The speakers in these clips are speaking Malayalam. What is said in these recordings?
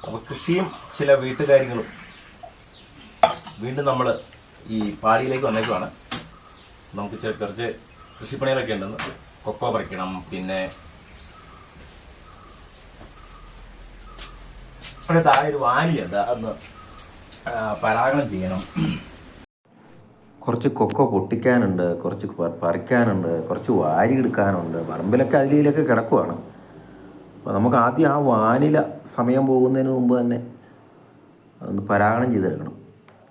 അപ്പോൾ കൃഷിയും ചില വീട്ടുകാര്യങ്ങളും വീണ്ടും നമ്മൾ ഈ പാടിയിലേക്ക് വന്നേക്കുവാണ്. നമുക്ക് കുറച്ച് കൃഷിപ്പണികളൊക്കെ ഉണ്ടെന്ന്. കൊക്കോ പറിക്കണം, പിന്നെ ഇവിടെ താഴെ ഒരു വാനിയുണ്ട്, അതൊന്ന് പരാഗണം ചെയ്യണം. കുറച്ച് കൊക്കോ പൊട്ടിക്കാനുണ്ട്, കുറച്ച് പറിക്കാനുണ്ട്, കുറച്ച് വാരി എടുക്കാനുണ്ട്. പറമ്പിലൊക്കെ അതിലൊക്കെ കിടക്കുവാണ്. അപ്പോൾ നമുക്ക് ആദ്യം ആ വാനില സമയം പോകുന്നതിന് മുമ്പ് തന്നെ ഒന്ന് പരാഗണം ചെയ്തെടുക്കണം.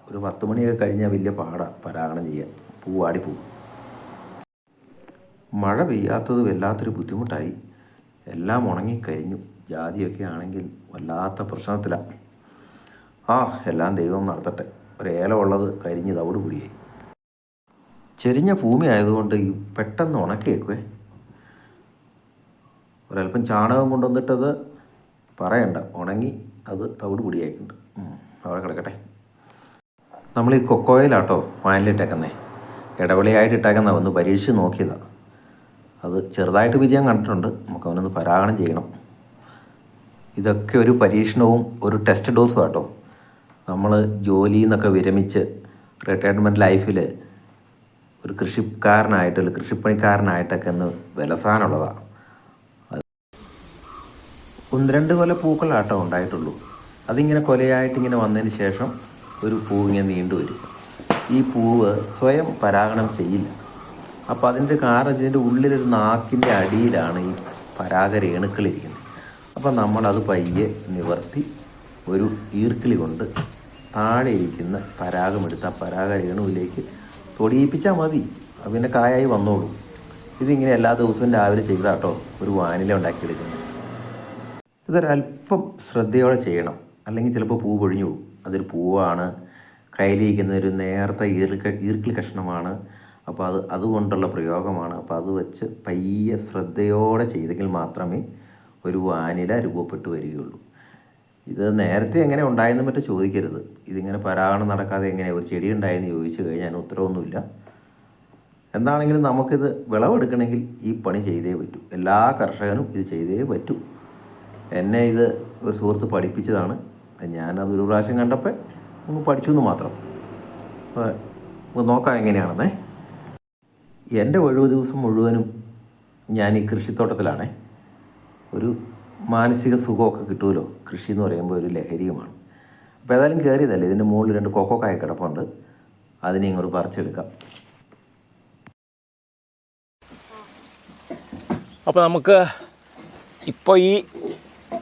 ഒരു 10 മണിയൊക്കെ കഴിഞ്ഞാൽ വലിയ പാടാണ് പരാഗണം ചെയ്യാൻ, പൂവാടിപ്പോവും. മഴ പെയ്യാത്തത് വല്ലാത്തൊരു ബുദ്ധിമുട്ടായി. എല്ലാം ഉണങ്ങിക്കഴിഞ്ഞു. ജാതിയൊക്കെ ആണെങ്കിൽ വല്ലാത്ത പ്രശ്നത്തിലാണ്. എല്ലാം ദൈവം നടത്തട്ടെ. ഒരേലം ഉള്ളത് കരിഞ്ഞ് തവിട് പൊടിയായി. ചെരിഞ്ഞ ഭൂമി ആയതുകൊണ്ട് ഈ പെട്ടെന്ന് ഉണക്കിയേക്കുവേ. ഒരല്പം ചാണകം കൊണ്ടുവന്നിട്ടത് പറയണ്ട, ഉണങ്ങി അത് തവിട് പൊടിയായിട്ടുണ്ട്. അവിടെ കിടക്കട്ടെ. നമ്മൾ ഈ കൊക്കോയിലാട്ടോ വാനിലിട്ടേക്കുന്നേ. ഇടവിളയായിട്ട് ഇട്ടേക്കുന്ന ഒന്ന് പരീക്ഷിച്ച് നോക്കിയതാണ്. അത് ചെറുതായിട്ട് വിജയം കണ്ടിട്ടുണ്ട്. നമുക്ക് അവനൊന്ന് പരാഗണം ചെയ്യണം. ഇതൊക്കെ ഒരു പരീക്ഷണവും ഒരു ടെസ്റ്റ് ഡോസും ആട്ടോ. നമ്മൾ ജോലിയിൽ നിന്നൊക്കെ വിരമിച്ച് റിട്ടയർമെൻറ്റ് ലൈഫിൽ ഒരു കൃഷിക്കാരനായിട്ട് കൃഷിപ്പണിക്കാരനായിട്ടൊക്കെ ഒന്ന് വിലസാനുള്ളതാണ്. 1-2 കൊല പൂക്കളാട്ടോ ഉണ്ടായിട്ടുള്ളൂ. അതിങ്ങനെ കൊലയായിട്ടിങ്ങനെ വന്നതിന് ശേഷം ഒരു പൂവ് ഇങ്ങനെ നീണ്ടു വരും. ഈ പൂവ് സ്വയം പരാഗണം ചെയ്യില്ല. അപ്പോൾ അതിൻ്റെ കാരണം ഇതിൻ്റെ ഉള്ളിലൊരു നാക്കിൻ്റെ അടിയിലാണ് ഈ പരാഗരേണുക്കളിരിക്കുന്നത്. അപ്പോൾ നമ്മളത് പയ്യെ നിവർത്തി ഒരു ഈർക്കിളി കൊണ്ട് താഴെ ഇരിക്കുന്ന പരാഗമെടുത്ത് ആ പരാഗരേണുവിലേക്ക് തൊടിയിപ്പിച്ചാൽ മതി. പിന്നെ കായായി വന്നോളൂ. ഇതിങ്ങനെ എല്ലാ ദിവസവും രാവിലെ ചെയ്താട്ടോ ഒരു വാനില ഉണ്ടാക്കിയെടുക്കുന്നത്. ഇതൊരല്പം ശ്രദ്ധയോടെ ചെയ്യണം, അല്ലെങ്കിൽ ചിലപ്പോൾ പൂ പൊഴിഞ്ഞു പോകും. അതൊരു പൂവാണ്, കയ്യിലിരിക്കുന്ന ഒരു നേർത്ത ഈർക്കിളി കഷ്ണമാണ്. അപ്പോൾ അതുകൊണ്ടുള്ള പ്രയോഗമാണ്. അപ്പോൾ അത് വെച്ച് പയ്യെ ശ്രദ്ധയോടെ ചെയ്തെങ്കിൽ മാത്രമേ ഒരു വാനില രൂപപ്പെട്ടു വരികയുള്ളൂ. ഇത് നേരത്തെ എങ്ങനെ ഉണ്ടായെന്ന് മറ്റും ചോദിക്കരുത്. ഇതിങ്ങനെ പരാഗണം നടക്കാതെ എങ്ങനെ ഒരു ചെടി ഉണ്ടായെന്ന് ചോദിച്ചു കഴിഞ്ഞാൽ ഉത്തരവൊന്നുമില്ല. എന്താണെങ്കിലും നമുക്കിത് വിളവെടുക്കണമെങ്കിൽ ഈ പണി ചെയ്തേ പറ്റൂ. എല്ലാ കർഷകനും ഇത് ചെയ്തേ പറ്റൂ. എന്നെ ഇത് ഒരു സുഹൃത്ത് പഠിപ്പിച്ചതാണ്. ഞാനത് ഒരു പ്രാവശ്യം കണ്ടപ്പോൾ ഒന്ന് പഠിച്ചു എന്ന് മാത്രം. അപ്പോൾ നോക്കാം എങ്ങനെയാണെന്നേ. എൻ്റെ ഒഴിവ് ദിവസം മുഴുവനും ഞാൻ ഈ കൃഷിത്തോട്ടത്തിലാണേ. ഒരു മാനസിക സുഖമൊക്കെ കിട്ടുമല്ലോ. കൃഷി എന്ന് പറയുമ്പോൾ ഒരു ലഹരിയുമാണ്. അപ്പോൾ ഏതായാലും കയറിയതല്ലേ, ഇതിൻ്റെ മുകളിൽ 2 കൊക്കോ കായ കിടപ്പുണ്ട്. അതിനെ ഇങ്ങോട്ട് പറിച്ചെടുക്കാം. അപ്പോൾ നമുക്ക് ഇപ്പോൾ ഈ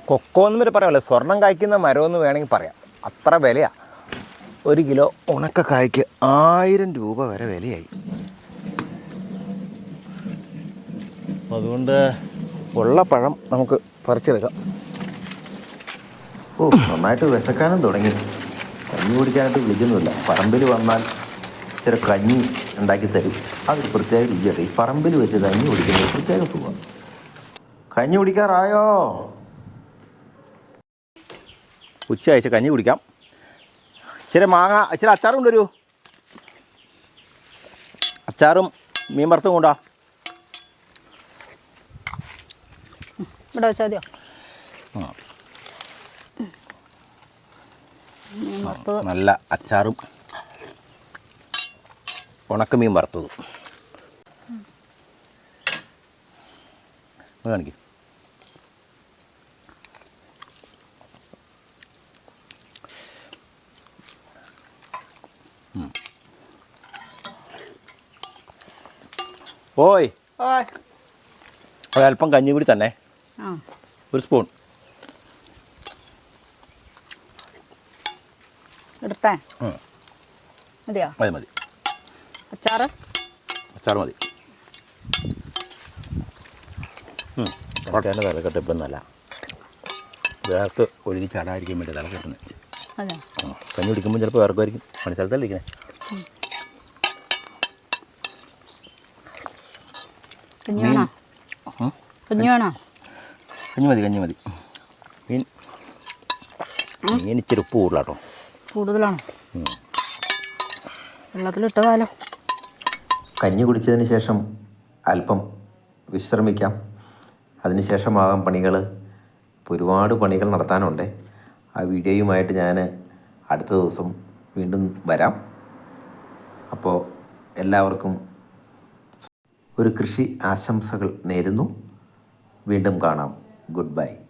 കൊക്കോ എന്ന് വരെ പറയാമല്ലോ, സ്വർണം കായ്ക്കുന്ന മരമെന്ന് വേണമെങ്കിൽ പറയാം. അത്ര വിലയാണ്. 1 കിലോ ഉണക്കക്കായ്ക്ക് 1000 രൂപ വരെ വിലയായി. അതുകൊണ്ട് ഉള്ള പഴം നമുക്ക് പറിച്ചെടുക്കാം. നന്നായിട്ട് വിശക്കാനും തുടങ്ങി. കഞ്ഞി കുടിക്കാനായിട്ട് വിളിക്കുന്നുമില്ല. പറമ്പിൽ വന്നാൽ ചില കഞ്ഞി ഉണ്ടാക്കി തരും. അതൊരു പ്രത്യേക രുചിയായിട്ട്. ഈ പറമ്പിൽ വെച്ച് കഞ്ഞി കുടിക്കുന്നത് പ്രത്യേക സുഖം. കഞ്ഞി കുടിക്കാറായോ? ഉച്ച അയച്ച് കഞ്ഞി കുടിക്കാം. ഇച്ചിരി മാങ്ങ, ഇച്ചിരി അച്ചാറും കൊണ്ടുവരൂ. അച്ചാറും മീൻ വറുത്തും കൊണ്ടാ. ഇവിടെ വെച്ചാൽ മതിയോ? നല്ല അച്ചാറും ഉണക്കമീൻ വറുത്തതും കാണിക്കും. ഓയ് ഒരല്പം കഞ്ഞി കൂടി തന്നെ. 1 സ്പൂൺ എടുത്തേ. മതിയോ? മതി. അച്ചാർ മതി. തലക്കെട്ട് ഇപ്പം നല്ല ദേഹത്ത് ഒഴുകി ചാടാതിരിക്കാൻ വേണ്ടി തലക്കെട്ടുന്നത്. കഞ്ഞി കുടിക്കുമ്പോൾ ചിലപ്പോൾ വേർക്കുമായിരിക്കും. പണിസ്ഥലത്തല്ലേ ഇരിക്കണേ. കഞ്ഞി മതി. മീൻ ഇച്ചിരി ഉപ്പ് കൂടുതലാട്ടോ. കൂടുതലാണോ? വെള്ളത്തിലിട്ടതാലോ. കഞ്ഞി കുടിച്ചതിന് ശേഷം അല്പം വിശ്രമിക്കാം. അതിനുശേഷമാകാം പണികൾ. ഒരുപാട് പണികൾ നടത്താനുണ്ട്. ആ വീഡിയോയുമായിട്ട് ഞാൻ അടുത്ത ദിവസം വീണ്ടും വരാം. അപ്പോൾ എല്ലാവർക്കും ഒരു കൃഷി ആശംസകൾ നേരുന്നു. വീണ്ടും കാണാം. Good bye.